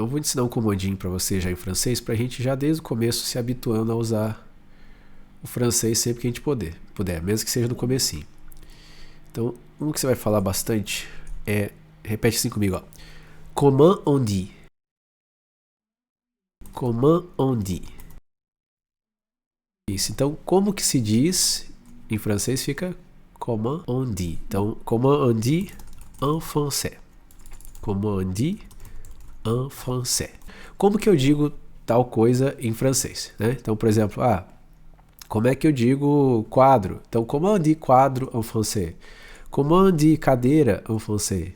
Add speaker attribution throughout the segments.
Speaker 1: vou ensinar um comandinho para você já em francês, para a gente já desde o começo se habituando a usar o francês sempre que a gente puder, mesmo que seja no comecinho. Então, um que você vai falar bastante é, repete assim comigo, ó. Comment on dit? Comment on dit? Isso, então, como que se diz em francês fica comment on dit. Então, comment on dit en français? Comment on dit en français? Como que eu digo tal coisa em francês, né? Então, por exemplo, como é que eu digo quadro? Então, comment on dit quadro en français? Comment on dit cadeira en français?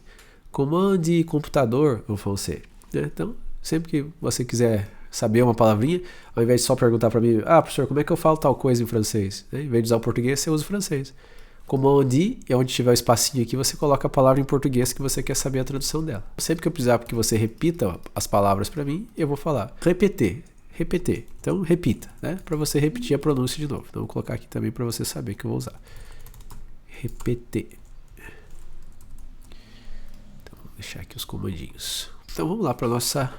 Speaker 1: Comment on dit computador en français? Então, sempre que você quiser saber uma palavrinha, ao invés de só perguntar para mim, professor, como é que eu falo tal coisa em francês? Em vez de usar o português, você usa o francês. Comment on dit, e onde tiver o espacinho aqui, você coloca a palavra em português que você quer saber a tradução dela. Sempre que eu precisar que você repita as palavras para mim, eu vou falar répéter. Então, repita, né? Para você repetir a pronúncia de novo. Então, vou colocar aqui também para você saber que eu vou usar. Répéter. Então, vou deixar aqui os comandinhos. Então, vamos lá para nossa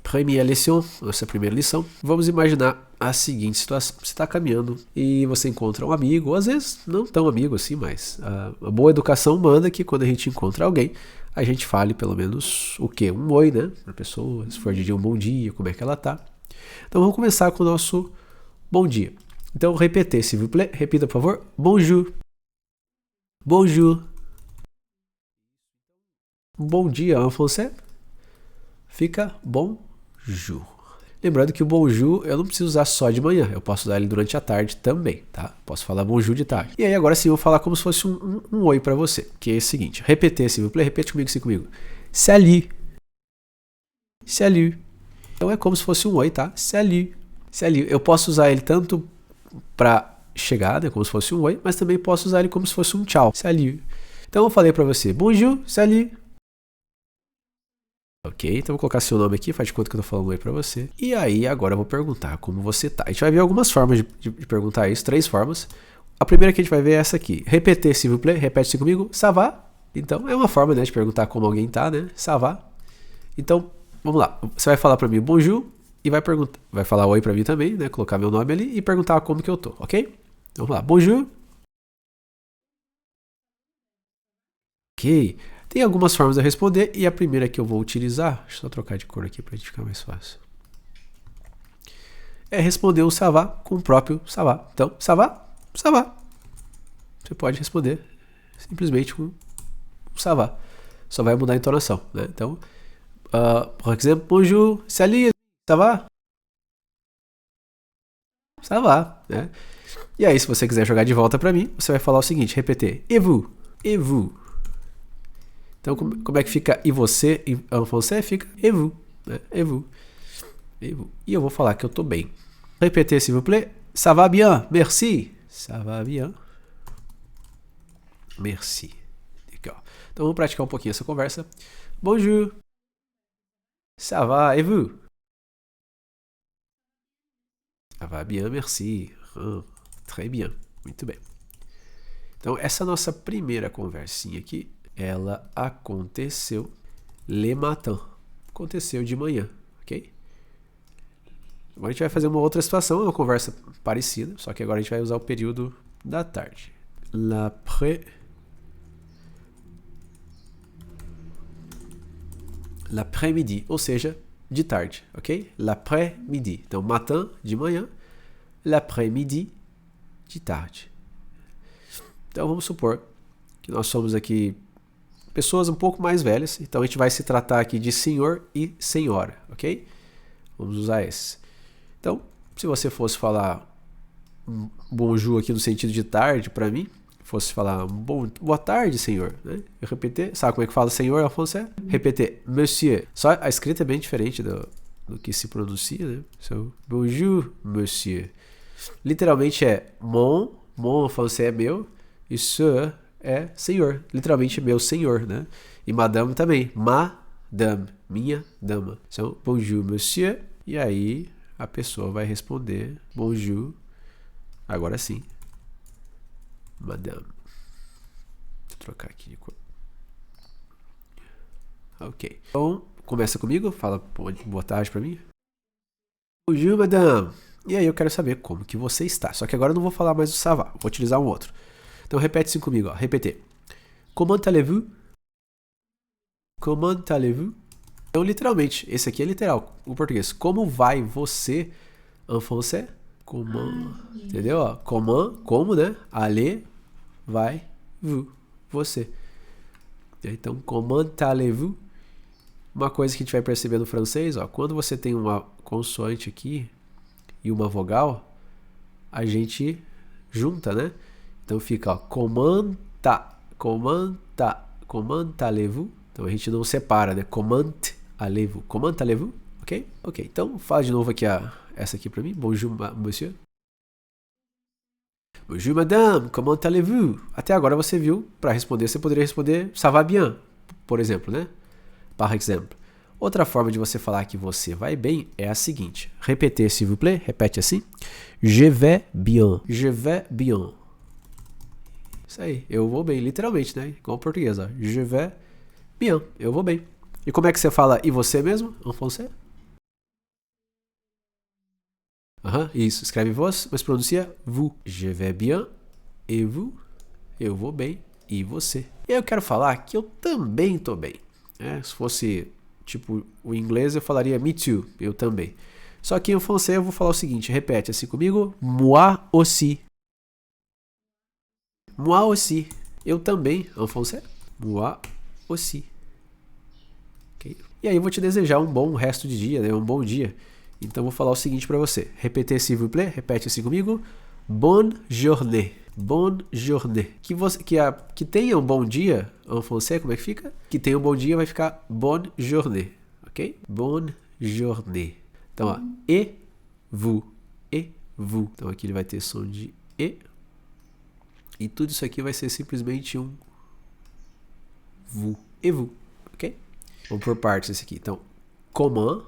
Speaker 1: primeira lição. Vamos imaginar a seguinte situação. Você está caminhando e você encontra um amigo, ou às vezes não tão amigo assim, mas a boa educação manda que quando a gente encontra alguém, a gente fale pelo menos o quê? Um oi, né? Para a pessoa, se for de dia, um bom dia, como é que ela tá. Então vamos começar com o nosso bom dia. Então, répétez, s'il vous plaît. Repita, por favor. Bonjour. Bonjour. Bom dia en français fica bonjour. Lembrando que o bonjour eu não preciso usar só de manhã, eu posso usar ele durante a tarde também, tá? Posso falar bonjour de tarde. E aí agora sim eu vou falar como se fosse um oi para você, que é o seguinte, répétez, s'il vous plaît, repete comigo assim comigo. Salut. Salut. Então é como se fosse um oi, tá? Salut. Salut. Eu posso usar ele tanto para chegada, como se fosse um oi, mas também posso usar ele como se fosse um tchau. Salut. Então eu falei para você, bonjour, salut. Ok, então vou colocar seu nome aqui, faz de conta que eu tô falando oi pra você. E aí, agora eu vou perguntar como você tá. A gente vai ver algumas formas de perguntar isso, 3 formas. A primeira que a gente vai ver é essa aqui. Répétez, s'il vous plaît, repete-se comigo. Ça va? Então, é uma forma, né, de perguntar como alguém tá, né? Ça va? Então, vamos lá. Você vai falar pra mim bonjour e vai falar oi pra mim também, né? Colocar meu nome ali e perguntar como que eu tô, ok? Então, vamos lá. Bonjour. Ok. Tem algumas formas de responder e a primeira que eu vou utilizar, deixa eu só trocar de cor aqui para ficar mais fácil, é responder o ça va com o próprio ça va. Então, ça va? Ça va. Você pode responder simplesmente com ça va. Só vai mudar a entonação, né? Então, por exemplo, bonjour, salut, ça va? Ça va, né? E aí, se você quiser jogar de volta para mim, você vai falar o seguinte, repetir, et vous? Et vous? Então, como é que fica e você em francês? Fica et vous, né? Et vous. Et vous. E eu vou falar que eu tô bem. Répétez, s'il vous plaît. Ça va bien, merci. Ça va bien. Merci. Legal. Então, vamos praticar um pouquinho essa conversa. Bonjour. Ça va, et vous? Ça va bien, merci. Très bien. Muito bem. Então, essa nossa primeira conversinha aqui, ela aconteceu le matin. Aconteceu de manhã, ok? Agora a gente vai fazer uma outra situação, uma conversa parecida, só que agora a gente vai usar o período da tarde. L'après-midi, ou seja, de tarde, ok? L'après-midi. Então, matin, de manhã, l'après-midi, de tarde. Então, vamos supor que nós somos aqui pessoas um pouco mais velhas, então a gente vai se tratar aqui de senhor e senhora, ok? Vamos usar esse. Então, se você fosse falar um bonjour aqui no sentido de tarde para mim, fosse falar boa tarde, senhor, né? Eu repetir, sabe como é que fala senhor em francês? Repetir, monsieur. Só a escrita é bem diferente do que se pronuncia, né? So, bonjour, monsieur. Literalmente é mon em francês é meu, e sir é senhor, literalmente meu senhor, né? E madame também, madame, minha dama. Então, bonjour, monsieur, e aí a pessoa vai responder bonjour, agora sim, madame. Vou trocar aqui de cor. Ok. Então, começa comigo. Fala boa tarde pra mim. Bonjour, madame. E aí eu quero saber como que você está. Só que agora eu não vou falar mais o ça va. Vou utilizar um outro. Então repete assim comigo, ó. Repetir. Comment allez-vous? Comment allez-vous? Então, literalmente, esse aqui é literal, o português. Como vai você en français? Comment, entendeu? Ó, comment, como, né? Allez, vai, vous, você. Então, comment allez-vous? Uma coisa que a gente vai perceber no francês, ó, quando você tem uma consoante aqui e uma vogal, a gente junta, né? Então fica, ó, comment allez-vous? Então a gente não separa, né? Comment allez-vous? Ok? Ok. Então fala de novo aqui essa aqui pra mim. Bonjour, monsieur. Bonjour, madame. Comment allez-vous? Até agora você viu, para responder, você poderia responder ça va bien, por exemplo, né? Par exemple. Outra forma de você falar que você vai bem é a seguinte. Répétez, s'il vous plaît. Repete assim. Je vais bien. Je vais bien. Isso aí. Eu vou bem, literalmente, né? Igual o português, ó. Je vais bien. Eu vou bem. E como é que você fala e você mesmo? En français? Isso. Escreve vos, mas pronuncia vous. Je vais bien. Et vous? Eu vou bem. E você? E aí eu quero falar que eu também tô bem. Se fosse, tipo, o inglês eu falaria me too. Eu também. Só que em francês eu vou falar o seguinte. Repete assim comigo. Moi aussi. Moi aussi. Eu também. En français? Moi aussi. Okay. E aí eu vou te desejar um bom resto de dia, né? Um bom dia. Então eu vou falar o seguinte para você. Repete, s'il vous plaît. Repete assim comigo. Bonne journée. Bonne journée. Que tenha um bom dia. En français, como é que fica? Que tenha um bom dia vai ficar bonne journée. Ok? Bonne journée. Então, ó. Et vous. Et vous. Então aqui ele vai ter som de E. E tudo isso aqui vai ser simplesmente um vous. Et vous. Ok? Vamos por partes esse aqui. Então, comment.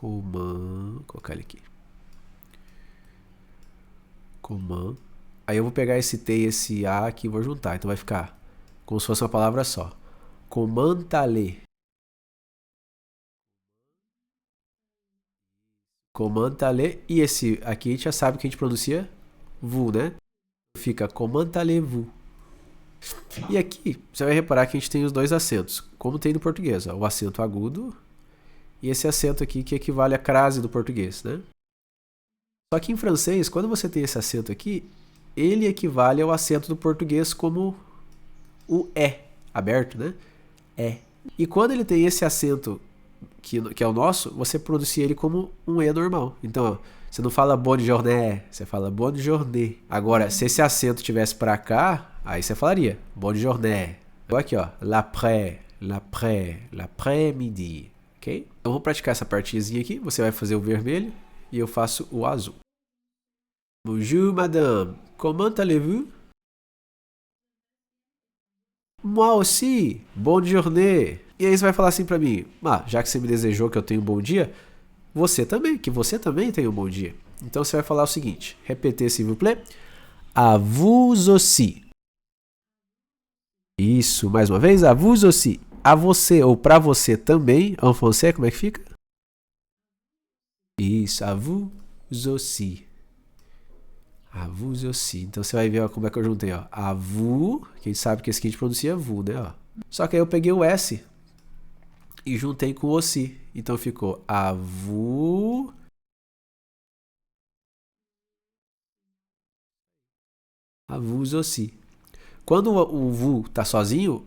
Speaker 1: Vou colocar ele aqui. Comment. Aí eu vou pegar esse T e esse A aqui e vou juntar. Então vai ficar como se fosse uma palavra só. Comment allez. Comment allez. E esse aqui a gente já sabe que a gente pronuncia vous, né? Fica comment allez-vous. E aqui você vai reparar que a gente tem os dois acentos, como tem no português, ó, o acento agudo e esse acento aqui que equivale à crase do português, né? Só que em francês, quando você tem esse acento aqui, ele equivale ao acento do português como o é, aberto, né? É. E quando ele tem esse acento que é o nosso, você pronuncia ele como um E normal. Então, ó, você não fala bonne journée, você fala bonne journée. Agora, se esse acento tivesse pra cá, aí você falaria bonne journée. Então aqui, ó, l'après-midi, ok? Então vamos praticar essa partezinha aqui. Você vai fazer o vermelho e eu faço o azul. Bonjour, madame. Comment allez-vous? Moi aussi. Bonne journée. E aí você vai falar assim pra mim, já que você me desejou que eu tenha um bom dia, que você também tenha um bom dia. Então você vai falar o seguinte, répétez s'il vous plaît, à vous aussi. Isso, mais uma vez, à vous aussi. A você ou pra você também, en français, como é que fica? Isso, à vous aussi. À vous aussi. Então você vai ver ó, como é que eu juntei, ó. À vous, que a gente sabe que esse aqui a gente pronuncia vous, né? Ó. Só que aí eu peguei o S e juntei com o aussi. Então ficou à vous. À vous aussi. Quando o vous tá sozinho,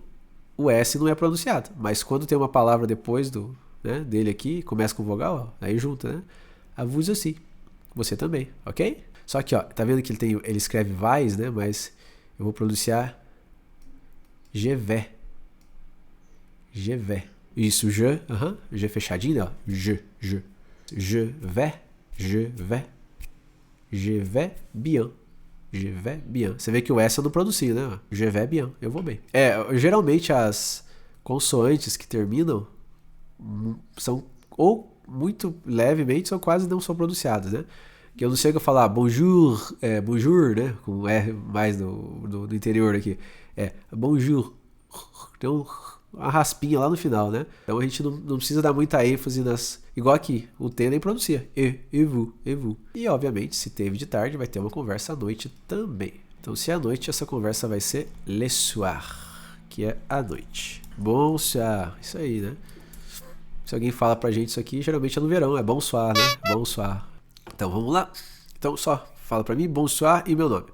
Speaker 1: o S não é pronunciado. Mas quando tem uma palavra depois dele aqui, começa com vogal, ó, aí junta, né? À vous aussi. Você também, ok? Só que, ó, tá vendo que ele escreve vais, né? Mas eu vou pronunciar je vais. Je vais. Isso, je fechadinho, ó. Je vais. Je vais bien. Je vais bien. Você vê que o S eu não pronuncio, né? Je vais bien. Eu vou bem. Geralmente as consoantes que terminam são ou muito levemente ou quase não são pronunciadas, né? Que eu não chego a falar bonjour, bonjour, né? Com R mais do interior aqui. Bonjour. Então, uma raspinha lá no final, né? Então a gente não precisa dar muita ênfase nas... Igual aqui, o T nem pronuncia. Et vous, et vous. E, obviamente, se teve de tarde, vai ter uma conversa à noite também. Então, se é à noite, essa conversa vai ser le soir, que é à noite. Bonsoir, isso aí, né? Se alguém fala pra gente isso aqui, geralmente é no verão, é bonsoir, né? Bonsoir. Então, vamos lá. Então, só fala pra mim, bonsoir e meu nome.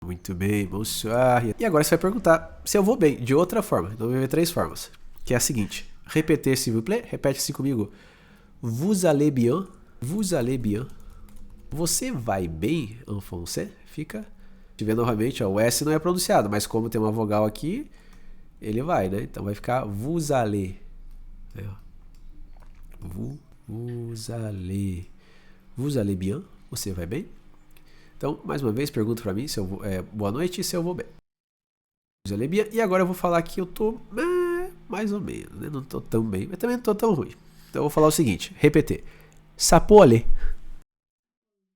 Speaker 1: Muito bem, bonsoir. E agora você vai perguntar se eu vou bem, de outra forma. Então, vai ver 3 formas, que é a seguinte. Répétez, s'il vous plaît. Repete assim comigo. Vous allez bien? Vous allez bien? Você vai bem, en français? Fica. Deixa eu ver novamente, ó, o S não é pronunciado, mas como tem uma vogal aqui, ele vai, né? Então vai ficar vous allez. É, vous allez. Vous allez bien? Você vai bem? Então, mais uma vez, pergunta pra mim se eu vou, boa noite e se eu vou bem. Vous allez bien? E agora eu vou falar que eu tô mais ou menos, né? Não tô tão bem, mas também não tô tão ruim. Então eu vou falar o seguinte, repetir. Ça peut aller.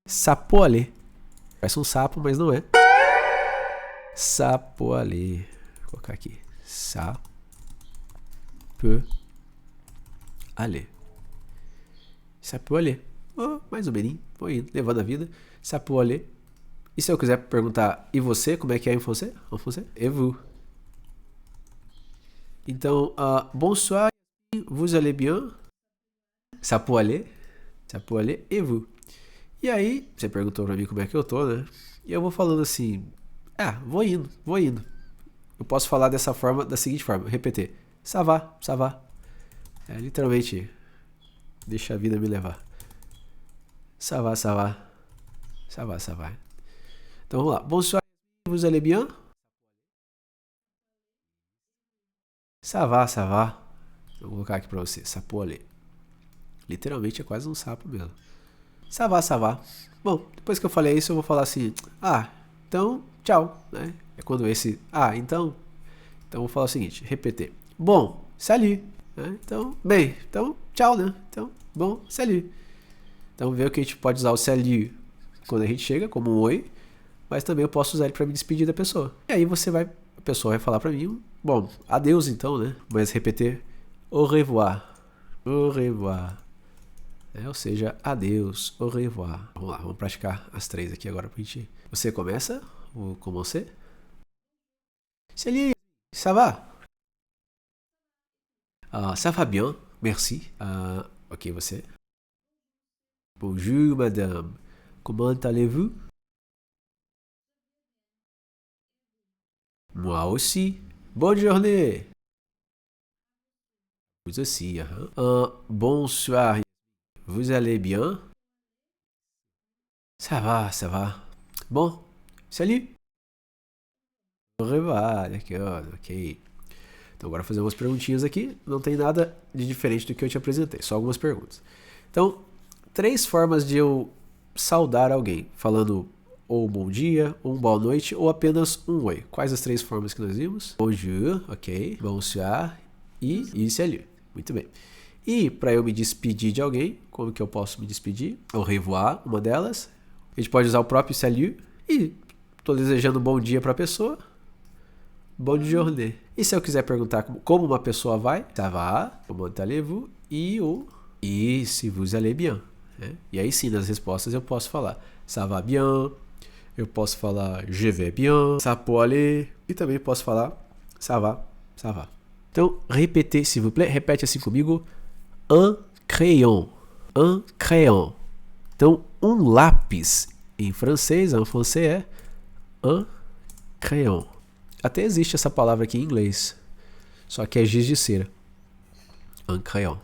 Speaker 1: Ça peut aller. Parece um sapo, mas não é. Ça peut aller. Vou colocar aqui. Ça peut aller. Ça peut aller. Oh, mais ou menos. Vou indo, levando a vida. Ça peut aller. E se eu quiser perguntar, e você, como é que é em français? En français? Et vous? Então, bonsoir, vous allez bien? Ça peut aller? Ça peut aller, et vous? E aí, você perguntou pra mim como é que eu tô, né? E eu vou falando assim, vou indo, vou indo. Eu posso falar dessa forma, da seguinte forma, repetir. Ça va, ça va. É literalmente, deixa a vida me levar. Ça va, ça va. Ça va, ça va. Então vamos lá. Bonsoir, vous allez bien? Ça va, ça va. Vou colocar aqui pra você. Sapo aller. Literalmente é quase um sapo mesmo. Ça va, ça va. Bom, depois que eu falei isso, eu vou falar assim. Então, tchau. Né? É quando esse. Então. Então eu vou falar o seguinte. Repetir. Bom, salut. Né? Então, bem. Então, tchau, né? Então, bom, salut. Então, vê que a gente pode usar o salut quando a gente chega, como um oi. Mas também eu posso usar ele pra me despedir da pessoa. E aí a pessoa vai falar pra mim. Bom, adeus então, né? Mas repetir. Au revoir. Au revoir. Ou seja, adeus, au revoir. Vamos lá, vamos praticar as 3 aqui agora pra gente. Você começa? Ou com você? Salut, ça va? Ça va bien, merci. Ok, você. Bonjour, madame. Comment allez-vous? Moi aussi. Bonne journée. Vous aussi. Bonsoir. Vous allez bien? Ça va, ça va. Bon, salut. Au revoir, d'accord, ok. Então agora fazer umas perguntinhas aqui. Não tem nada de diferente do que eu te apresentei, só algumas perguntas. Então, 3 formas de eu saudar alguém, falando ou bom dia, ou boa noite, ou apenas um oi. Quais as 3 formas que nós vimos? Bonjour, ok. Bonsoir e salut. Muito bem. E para eu me despedir de alguém, como que eu posso me despedir? Au revoir, uma delas. A gente pode usar o próprio salut. E estou desejando um bom dia para a pessoa. Bonne journée. E se eu quiser perguntar como uma pessoa vai? Ça va, comment allez-vous? E se vous allez bien. Né? E aí sim, nas respostas eu posso falar ça va bien. Eu posso falar je vais bien. Ça peut aller. E também posso falar ça va, ça va. Então, répétez, s'il vous plaît. Repete assim comigo. Un crayon. Un crayon. Então, um lápis em francês, en français é un crayon. Até existe essa palavra aqui em inglês. Só que é giz de cera. Un crayon.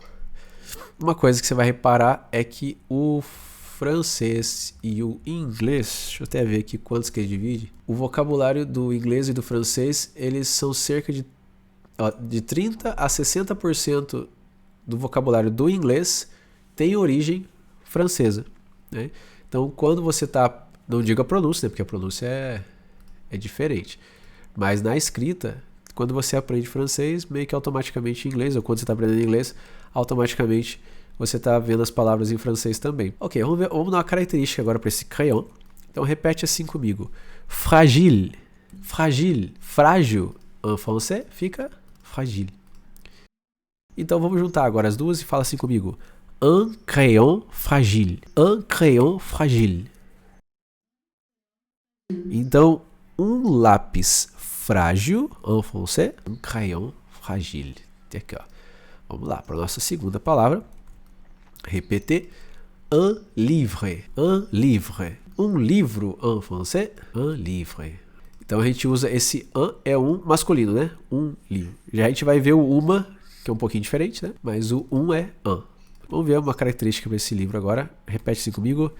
Speaker 1: Uma coisa que você vai reparar é que o francês e o inglês, deixa eu até ver aqui quantos que ele divide. O vocabulário do inglês e do francês, eles são cerca de 30 a 60% do vocabulário do inglês tem origem francesa. Né? Então, quando você está, não digo a pronúncia, né? Porque a pronúncia é diferente, mas na escrita, quando você aprende francês, meio que automaticamente em inglês, ou quando você está aprendendo inglês, automaticamente você está vendo as palavras em francês também. Ok, vamos dar uma característica agora para esse crayon. Então repete assim comigo. Fragile, fragile, frágil en français fica fragile. Então vamos juntar agora as duas e fala assim comigo. Un crayon fragile. Un crayon fragile. Então, um lápis frágil en français, un crayon fragile. Aqui, ó. Vamos lá para a nossa segunda palavra. Répétez. Un livre. Un livre. Um livro en français, un livre. Então a gente usa esse un, é um masculino, né? Um livro. Já a gente vai ver o uma, que é um pouquinho diferente, né? Mas o um é un. Vamos ver uma característica desse livro agora. Repete assim comigo.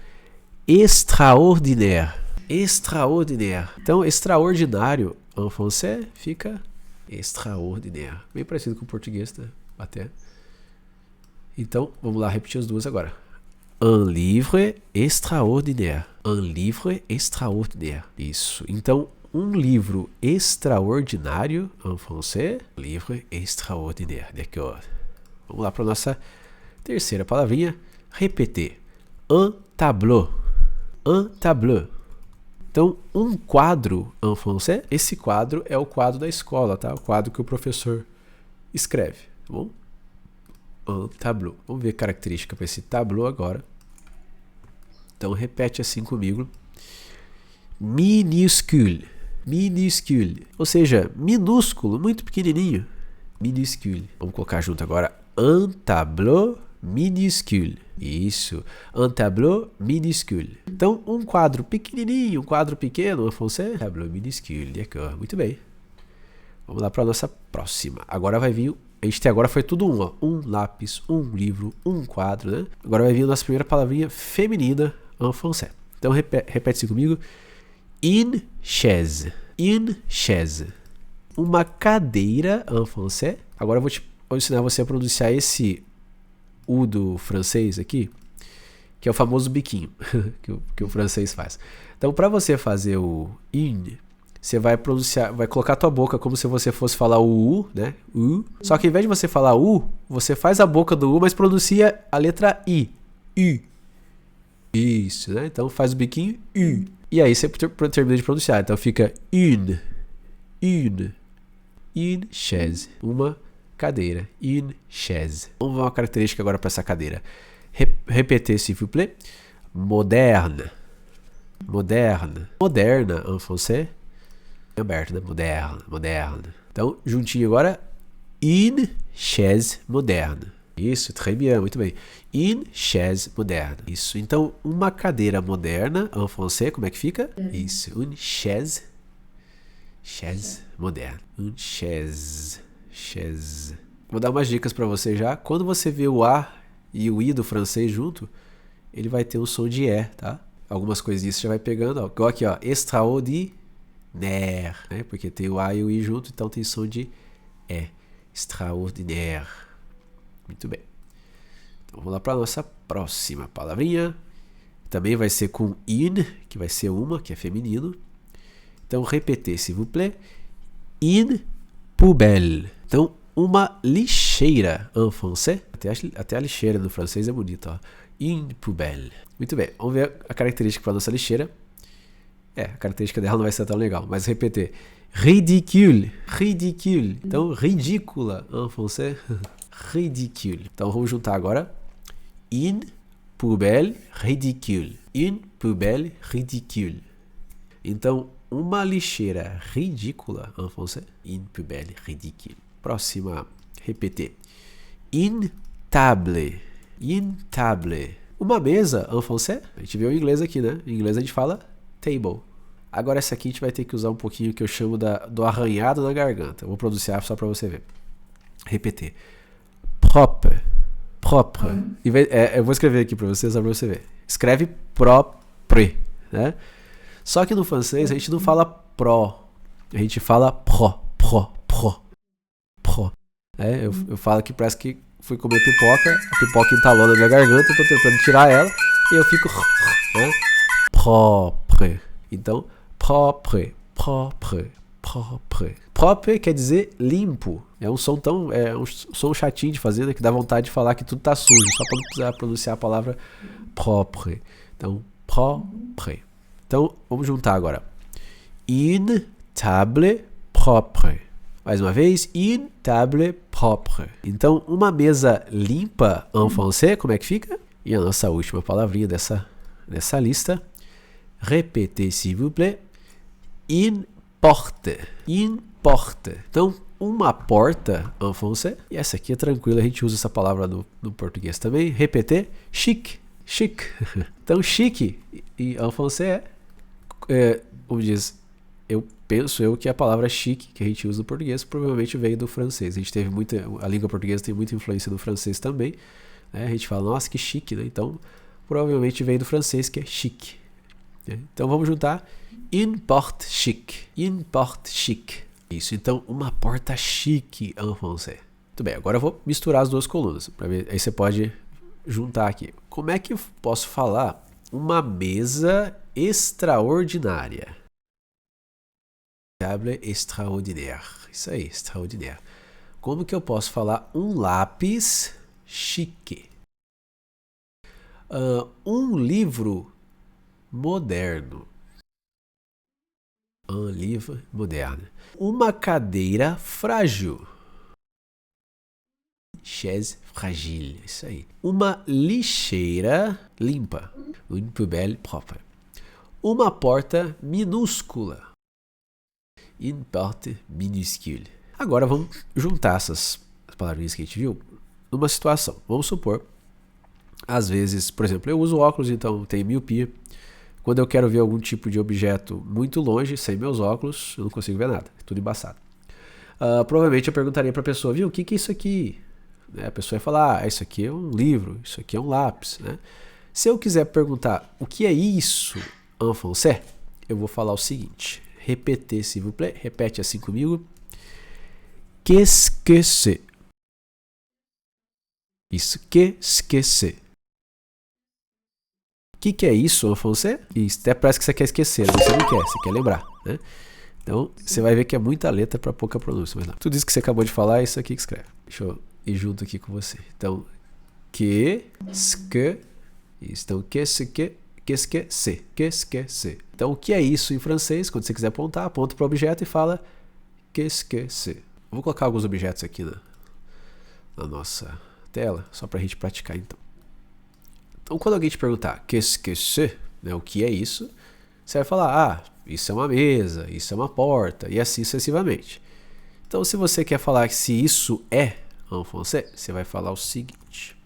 Speaker 1: Extraordinaire. Extraordinaire. Então, extraordinário en français fica extraordinaire. Bem parecido com o português, né? Até. Então, vamos lá repetir as duas agora. Un livre extraordinaire. Un livre extraordinaire. Isso. Então, um livro extraordinário en français. Livre extraordinaire. D'accord. Vamos lá para a nossa terceira palavrinha. Répétez. Un tableau. Un tableau. Então, um quadro en français. Esse quadro é o quadro da escola, tá? O quadro que o professor escreve, tá bom? Un tableau. Vamos ver a característica para esse tableau agora. Então, repete assim comigo. Minuscule. Minuscule. Ou seja, minúsculo, muito pequenininho. Minuscule. Vamos colocar junto agora. Un tableau minuscule. Isso. Un tableau minuscule. Então, um quadro pequenininho, um quadro pequeno, en français. Tableau minuscule. D'accord. Muito bem. Vamos lá para a nossa próxima. Agora vai vir... A gente agora foi tudo um, ó. Um lápis, um livro, um quadro, né? Agora vai vir a nossa primeira palavrinha feminina en français. Então repete-se comigo. Une chaise. Une chaise. Uma cadeira en français. Agora eu vou ensinar você a pronunciar esse U do francês aqui, que é o famoso biquinho que o francês faz. Então, para você fazer o une, você vai pronunciar, vai colocar a tua boca como se você fosse falar o U, né? U. Só que ao invés de você falar U, você faz a boca do U, mas pronuncia a letra I. U. Isso, né? Então faz o biquinho U. E aí você termina de pronunciar. Então fica une. Une. Une chaise. Uma cadeira. Une chaise. Vamos ver uma característica agora para essa cadeira. Répétez, s'il vous plaît. Moderne. Moderne. Moderna en français. Aberto, né? Moderne. Moderne. Então, juntinho agora. Une chaise moderne. Isso, très bien, muito bem. Une chaise moderne. Isso. Então, uma cadeira moderna en français, como é que fica? Isso. Une chaise. Chaise moderne. Une chaise. Chaise. Vou dar umas dicas para você já. Quando você vê o A e o I do francês junto, ele vai ter um som de E, tá? Algumas coisinhas você já vai pegando, ó. Igual aqui, ó. Extraordinaire, né? Porque tem o A e o I junto, então tem som de E. Extraordinaire. Muito bem. Então vamos lá para a nossa próxima palavrinha. Também vai ser com une, que vai ser uma, que é feminino. Então, répétez, s'il vous plaît. Une poubelle. Então, uma lixeira en français. Até a lixeira no francês é bonita, ó. Une poubelle. Muito bem. Vamos ver a característica para a nossa lixeira. A característica dela não vai ser tão legal, mas repetir. Ridicule. Ridicule. Então, ridícula en français. Ridicule. Então, vamos juntar agora. Une poubelle ridicule. Une poubelle ridicule. Então, uma lixeira ridícula en français. Une poubelle ridicule. Próxima. Repetir. Une table. Une table. Uma mesa en français. A gente viu em inglês aqui, né? Em inglês a gente fala table. Agora essa aqui a gente vai ter que usar um pouquinho que eu chamo do arranhado na garganta. Eu vou pronunciar só para você ver. Repetir. Propre. Propre. Eu vou escrever aqui para você, só para você ver. Escreve propre, né? Só que no francês a gente não fala pro. A gente fala pro. Eu falo que parece que fui comer pipoca. A pipoca entalou na minha garganta. Eu tô tentando tirar ela. E eu fico... né? Propre. Então, propre. Propre quer dizer limpo. É um som som chatinho de fazer, né? Que dá vontade de falar que tudo tá sujo. Só para não precisar pronunciar a palavra propre. Então, propre. Então, vamos juntar agora. Une table propre. Mais uma vez, une table propre. Então, uma mesa limpa en français, como é que fica? E a nossa última palavrinha dessa lista. Répétez, s'il vous plaît. Une porte. Une porte. Então, uma porta en français. E essa aqui é tranquila, a gente usa essa palavra no português também. Répétez, chic. Chic. Então, chique em français como diz, penso eu que a palavra chique que a gente usa no português provavelmente veio do francês. A língua portuguesa tem muita influência do francês também. Né? A gente fala, nossa, que chique, né? Então, provavelmente veio do francês, que é chique. Né? Então, vamos juntar une porte chic. Une porte chic. Isso, então, uma porta chique en français. Muito bem, agora eu vou misturar as duas colunas. Pra ver, aí você pode juntar aqui. Como é que eu posso falar uma mesa extraordinária? Table extraordinaire. Isso aí, extraordinaire. Como que eu posso falar um lápis chique? Um livro moderno. Un livre moderne. Uma cadeira frágil. Chaise fragile. Isso aí. Uma lixeira limpa. Une poubelle propre. Uma porta minúscula. Une porte minuscule. Agora vamos juntar essas palavrinhas que a gente viu numa situação. Vamos supor, às vezes, por exemplo, eu uso óculos, então tenho miopia. Quando eu quero ver algum tipo de objeto muito longe, sem meus óculos, eu não consigo ver nada. É tudo embaçado. Provavelmente eu perguntaria para a pessoa, viu, o que é isso aqui? Né? A pessoa ia falar, isso aqui é um livro, isso aqui é um lápis. Né? Se eu quiser perguntar, o que é isso en français? Eu vou falar o seguinte. Répétez, s'il vous plaît. Repete assim comigo. Qu'est-ce que c'est? Isso. Qu'est-ce que c'est? O que é isso en français? Isso até parece que você quer esquecer, mas você não quer, você quer lembrar. Né? Então, você vai ver que é muita letra para pouca pronúncia. Mas não. Tudo isso que você acabou de falar é isso aqui que escreve. Deixa eu ir junto aqui com você. Então, qu'est-ce que... Isso. Então, qu'est-ce que c'est? Qu'est-ce que c'est? Então, o que é isso em francês? Quando você quiser apontar, aponta para o objeto e fala qu'est-ce que c'est? Vou colocar alguns objetos aqui na nossa tela, só para a gente praticar então. Então, quando alguém te perguntar qu'est-ce que c'est, né, o que é isso, você vai falar, isso é uma mesa, isso é uma porta, e assim sucessivamente. Então, se você quer falar que se isso é en français, você vai falar o seguinte.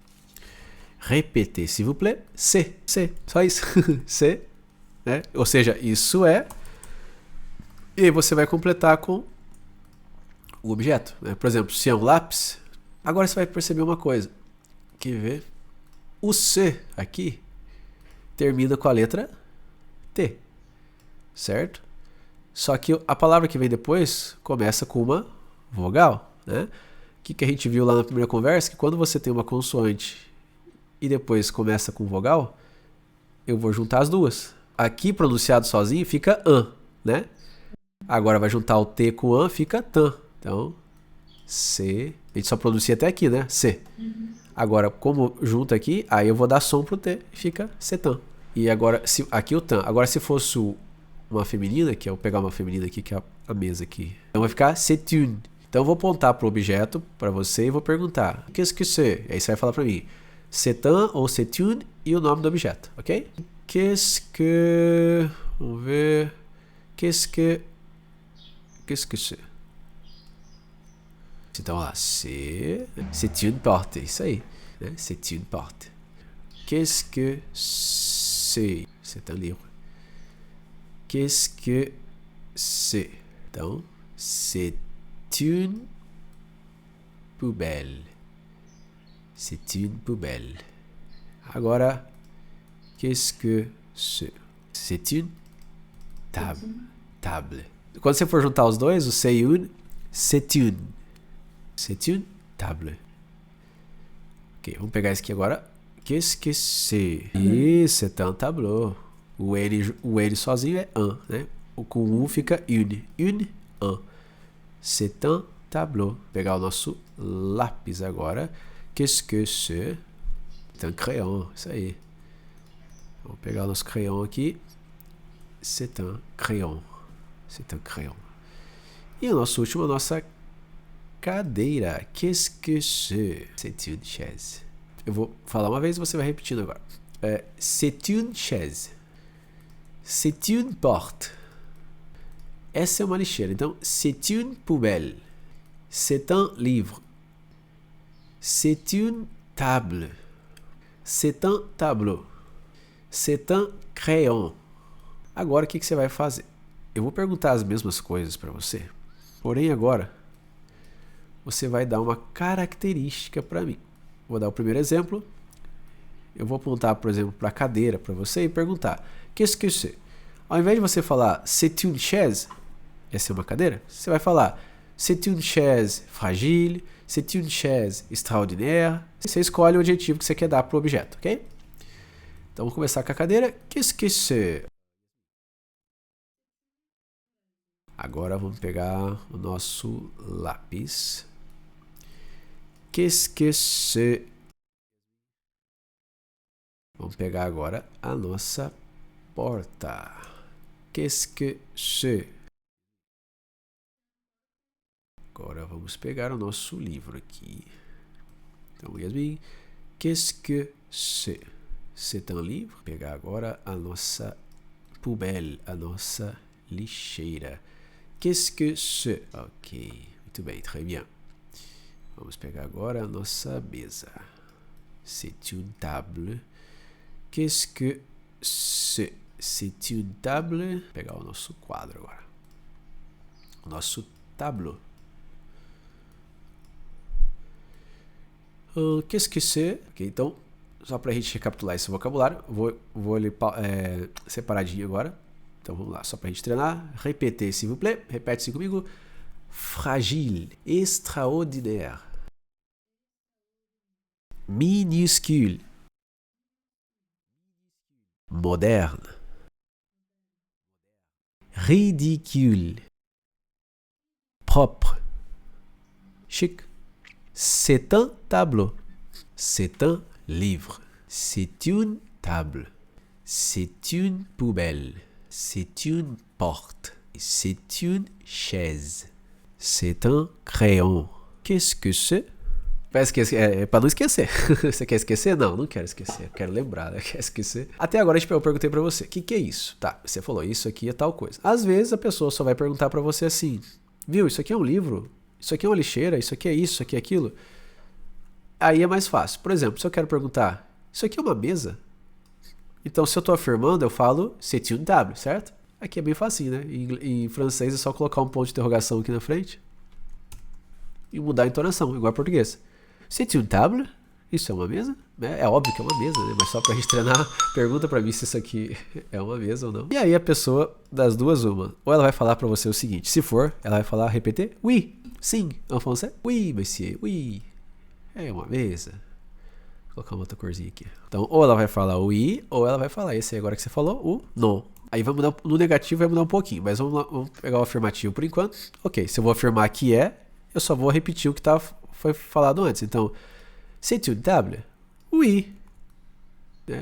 Speaker 1: Répétez, s'il vous plaît, c'est, só isso, c'est, né? Ou seja, isso é, e aí você vai completar com o objeto, né? Por exemplo, se é um lápis, agora você vai perceber uma coisa, quer ver? O C aqui termina com a letra T, certo? Só que a palavra que vem depois começa com uma vogal, né? O que a gente viu lá na primeira conversa? Que quando você tem uma consoante e depois começa com vogal, eu vou juntar as duas. Aqui, pronunciado sozinho, fica an, né? Agora vai juntar o T com an, fica tan. Então, C. A gente só pronuncia até aqui, né? C. Agora, como junta aqui, aí eu vou dar som pro T e fica cetan. E agora, aqui o tan. Agora, se fosse uma feminina, que eu vou pegar uma feminina aqui, que é a mesa aqui. Então vai ficar c'est une. Então eu vou apontar pro objeto, para você, e vou perguntar, qu'est-ce que c'est? Aí você vai falar para mim, c'est un ou c'est une e o nome do objeto, ok? Qu'est-ce que... Vamos ver... Qu'est-ce que c'est? Então, lá, c'est une porte, isso aí, né? C'est une porte. Qu'est-ce que c'est? C'est un livre. Qu'est-ce que c'est? Então, c'est une poubelle. C'est une poubelle. Agora, qu'est-ce que c'est? C'est une table. Quando você for juntar os dois, o c'est une, c'est une. C'est une table. Ok, vamos pegar esse aqui agora. Qu'est-ce que c'est? C'est un tableau. O N sozinho é un, né? O com um fica une. Une, un. C'est un tableau. Vou pegar o nosso lápis agora. Qu'est-ce que c'est? C'est un crayon. Isso aí. Vamos pegar o nosso crayon aqui. C'est un crayon. C'est un crayon. E o nosso último, a nossa cadeira. Qu'est-ce que c'est? C'est une chaise. Eu vou falar uma vez e você vai repetindo agora. C'est une chaise. C'est une porte. Essa é uma lixeira. Então, c'est une poubelle. C'est un livre. C'est une table. C'est un tableau. C'est un crayon. Agora, o que você vai fazer? Eu vou perguntar as mesmas coisas para você. Porém, agora, você vai dar uma característica para mim. Vou dar o primeiro exemplo. Eu vou apontar, por exemplo, para a cadeira para você e perguntar: Qu'est-ce que c'est? Ao invés de você falar c'est une chaise, essa é uma cadeira, você vai falar c'est une chaise fragile, c'est une chaise extraordinaire. Você escolhe o adjetivo que você quer dar para o objeto, ok? Então vamos começar com a cadeira. Qu'est-ce que c'est? Agora vamos pegar o nosso lápis. Qu'est-ce que c'est? Vamos pegar agora a nossa porta. Qu'est-ce que c'est? Agora vamos pegar o nosso livro aqui. Então, Yasmin, qu'est-ce que c'est? C'est un livre. Vou pegar agora a nossa poubelle, a nossa lixeira. Qu'est-ce que c'est? Ok, muito bem, très bien. Vamos pegar agora a nossa mesa. C'est une table. Qu'est-ce que c'est? C'est une table. Vou pegar o nosso quadro agora. O nosso tableau. Qu'est-ce que c'est? Ok, então, só para a gente recapitular esse vocabulário, vou ele separadinho agora. Então vamos lá, só para a gente treinar. Répétez, s'il vous plaît. Repete assim comigo. Fragile, extraordinaire, minuscule, moderne, ridicule, propre, chic. C'est un tableau. C'est un livre. C'est une table. C'est une poubelle. C'est une porte. C'est une chaise. C'est un crayon. Qu'est-ce que c'est? É para não esquecer. Você quer esquecer? Não, não quero esquecer. Eu quero lembrar, né? Quer esquecer? Até agora eu perguntei pra você. O que é isso? Tá, você falou isso aqui é tal coisa. Às vezes a pessoa só vai perguntar pra você assim: viu, isso aqui é um livro? Isso aqui é uma lixeira? Isso aqui é isso? Isso aqui é aquilo? Aí é mais fácil. Por exemplo, se eu quero perguntar: isso aqui é uma mesa? Então, se eu tô afirmando, eu falo c'est une table, certo? Aqui é bem facinho, né? Em francês é só colocar um ponto de interrogação aqui na frente e mudar a entonação, igual a português. C'est une table? Isso é uma mesa? É óbvio que é uma mesa, né? Mas só pra gente treinar, pergunta pra mim se isso aqui é uma mesa ou não. E aí a pessoa, das duas, uma. Ou ela vai falar pra você o seguinte: se for, ela vai falar, repetir, oui, sim, en français, oui, monsieur, oui. É uma mesa. Vou colocar uma outra corzinha aqui. Então, ou ela vai falar o i, ou ela vai falar esse aí agora que você falou, o non. Aí vai mudar, no negativo vai mudar um pouquinho, mas vamos pegar o afirmativo por enquanto. Ok, se eu vou afirmar que é, eu só vou repetir o que foi falado antes. Então, c'est une table? Oui.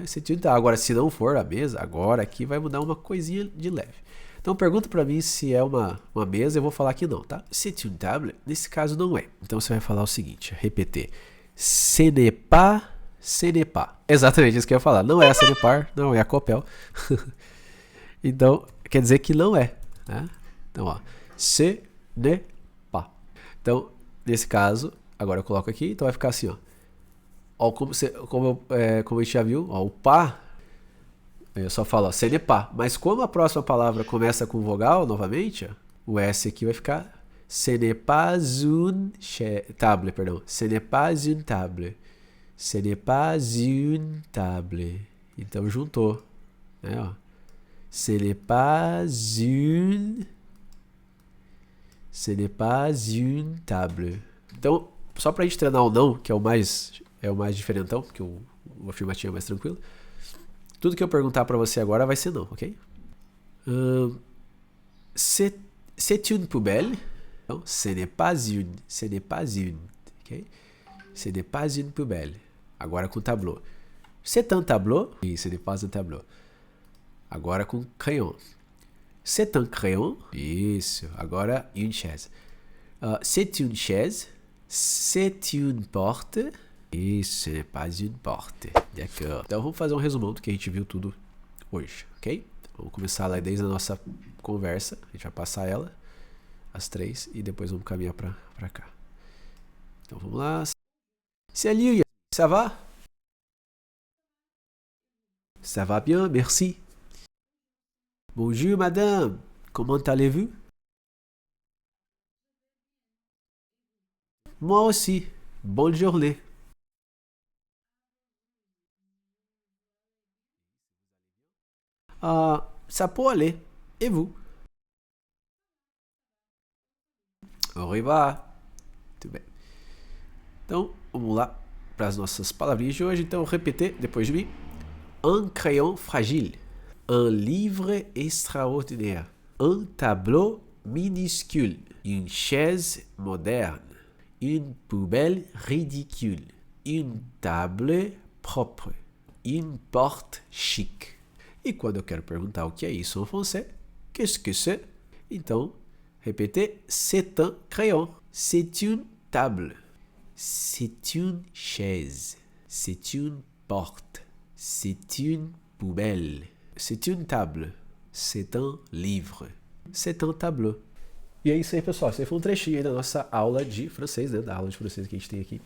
Speaker 1: C'est une table. Agora, se não for a mesa, agora aqui vai mudar uma coisinha de leve. Então, pergunta pra mim se é uma mesa, eu vou falar que não, tá? C'est une table? Nesse caso, não é. Então, você vai falar o seguinte, repetir. Ce n'est pas, ce n'est pas. Exatamente isso que eu ia falar. Não é a ce n'est pas, não é a Copel. Então, quer dizer que não é. Né? Então, ó, ce n'est pas. Então, nesse caso, agora eu coloco aqui, então vai ficar assim, ó. Ó como a gente já viu, ó, o pas, eu só falo, ó, ce n'est pas. Mas como a próxima palavra começa com vogal, novamente, ó, o S aqui vai ficar ce n'est pas une table, perdão. Ce n'est pas une table. Ce n'est pas une table. Então, juntou. Né, ó. Ce n'est pas une table. Então, só pra gente treinar o não, que é o mais diferentão, porque o afirmativo é mais tranquilo. Tudo que eu perguntar pra você agora vai ser não, ok? C'est une poubelle? Então, ce n'est pas une. Ce n'est pas une. Ok? Ce n'est pas une poubelle. Agora com tableau. C'est un tableau? Oui, ce n'est pas un tableau. Agora com crayon. C'est un crayon? Isso. Agora une chaise. C'est une chaise. C'est une porte. E ce n'est pas une porte. D'accord. Então vamos fazer um resumão do que a gente viu tudo hoje, ok? Vamos começar lá desde a nossa conversa. A gente vai passar ela, as 3, e depois vamos caminhar para cá. Então vamos lá. Salut, ça va? Ça va bien, merci. Bonjour madame, comment allez-vous? Moi aussi, bonne journée. Ça peut aller. Et vous? Au revoir. Muito bem. Então, vamos lá para as nossas palavrinhas de hoje. Então, repetir depois de mim. Un crayon fragile. Un livre extraordinaire. Un tableau minuscule. Une chaise moderne. Une poubelle ridicule. Une table propre. Une porte chic. E quando eu quero perguntar o que é isso em francês, qu'est-ce que c'est? Então, répétez, c'est un crayon. C'est une table. C'est une chaise. C'est une porte. C'est une poubelle. C'est une table. C'est un livre. C'est un tableau. E é isso aí, pessoal. Esse foi um trechinho aí da nossa aula de francês, né? Da aula de francês que a gente tem aqui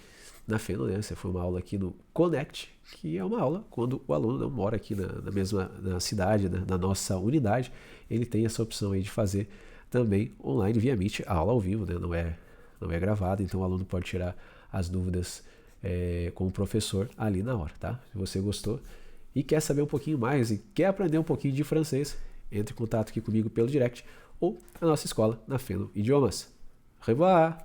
Speaker 1: na Feno, né? Essa foi uma aula aqui no Connect, que é uma aula quando o aluno não mora aqui na cidade, né? Na nossa unidade, ele tem essa opção aí de fazer também online via Meet, a aula ao vivo, né? Não é gravada, então o aluno pode tirar as dúvidas com o professor ali na hora, tá? Se você gostou e quer saber um pouquinho mais e quer aprender um pouquinho de francês, entre em contato aqui comigo pelo direct ou na nossa escola, na Feno Idiomas. Au revoir!